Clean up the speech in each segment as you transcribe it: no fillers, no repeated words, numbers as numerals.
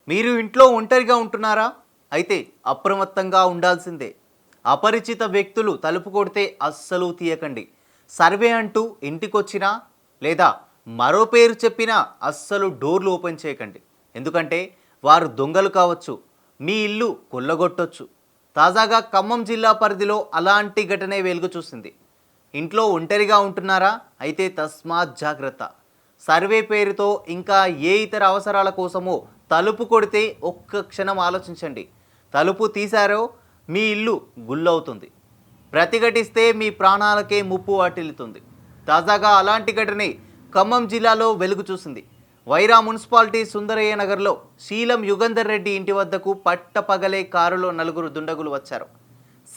మీరు ఇంట్లో ఒంటరిగా ఉంటున్నారా? అయితే అప్రమత్తంగా ఉండాల్సిందే. అపరిచిత వ్యక్తులు తలుపు కొడితే అస్సలు తీయకండి. సర్వే అంటూ ఇంటికొచ్చినా లేదా మరో పేరు చెప్పినా అస్సలు డోర్లు ఓపెన్ చేయకండి. ఎందుకంటే వారు దొంగలు కావచ్చు, మీ ఇల్లు కొల్లగొట్టొచ్చు. తాజాగా ఖమ్మం జిల్లా పరిధిలో అలాంటి ఘటనే వెలుగు చూసింది. ఇంట్లో ఒంటరిగా ఉంటున్నారా? అయితే తస్మాత్ జాగ్రత్త. సర్వే పేరుతో ఇంకా ఏ ఇతర అవసరాల కోసమో తలుపు కొడితే ఒక్క క్షణం ఆలోచించండి. తలుపు తీశారో మీ ఇల్లు గుల్లవుతుంది. ప్రతిఘటిస్తే మీ ప్రాణాలకే ముప్పు వాటిల్లుతుంది. తాజాగా అలాంటి ఘటనే ఖమ్మం జిల్లాలో వెలుగు చూసింది. వైరా మున్సిపాలిటీ సుందరయ్య నగర్లో శీలం యుగంధర్ రెడ్డి ఇంటి వద్దకు పట్టపగలే కారులో నలుగురు దుండగులు వచ్చారు.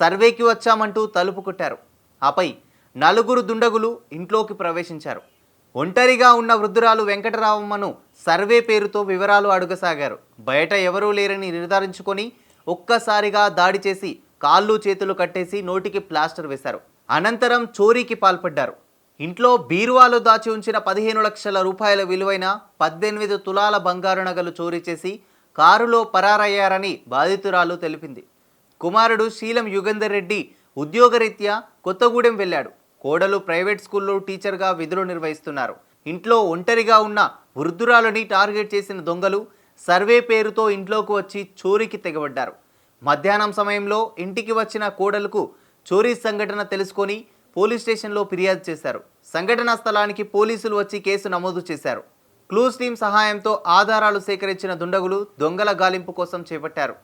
సర్వేకి వచ్చామంటూ తలుపు కొట్టారు. ఆపై నలుగురు దుండగులు ఇంట్లోకి ప్రవేశించారు. ఒంటరిగా ఉన్న వృద్ధురాలు వెంకటరామమ్మను సర్వే పేరుతో వివరాలు అడుగసాగారు. బయట ఎవరూ లేరని నిర్ధారించుకొని ఒక్కసారిగా దాడి చేసి కాళ్ళు చేతులు కట్టేసి నోటికి ప్లాస్టర్ వేశారు. అనంతరం చోరీకి పాల్పడ్డారు. ఇంట్లో బీరువాలో దాచి ఉంచిన 15 లక్షల రూపాయల విలువైన 18 తులాల బంగారు నగలు చోరీ చేసి కారులో పరారయ్యారని బాధితురాలు తెలిపింది. కుమారుడు శీలం యుగంధర్ రెడ్డి ఉద్యోగరీత్యా కొత్తగూడెం వెళ్ళాడు. కోడలు ప్రైవేట్ స్కూల్లో టీచర్గా విధులు నిర్వహిస్తున్నారు. ఇంట్లో ఒంటరిగా ఉన్న వృద్ధురాలని టార్గెట్ చేసిన దొంగలు సర్వే పేరుతో ఇంట్లోకి వచ్చి చోరీకి తెగబడ్డారు. మధ్యాహ్నం సమయంలో ఇంటికి వచ్చిన కోడలకు చోరీ సంఘటన తెలుసుకొని పోలీస్ స్టేషన్లో ఫిర్యాదు చేశారు. సంఘటనా స్థలానికి పోలీసులు వచ్చి కేసు నమోదు చేశారు. క్లూస్ టీం సహాయంతో ఆధారాలు సేకరించిన దుండగులు దొంగల గాలింపు కోసం చేపట్టారు.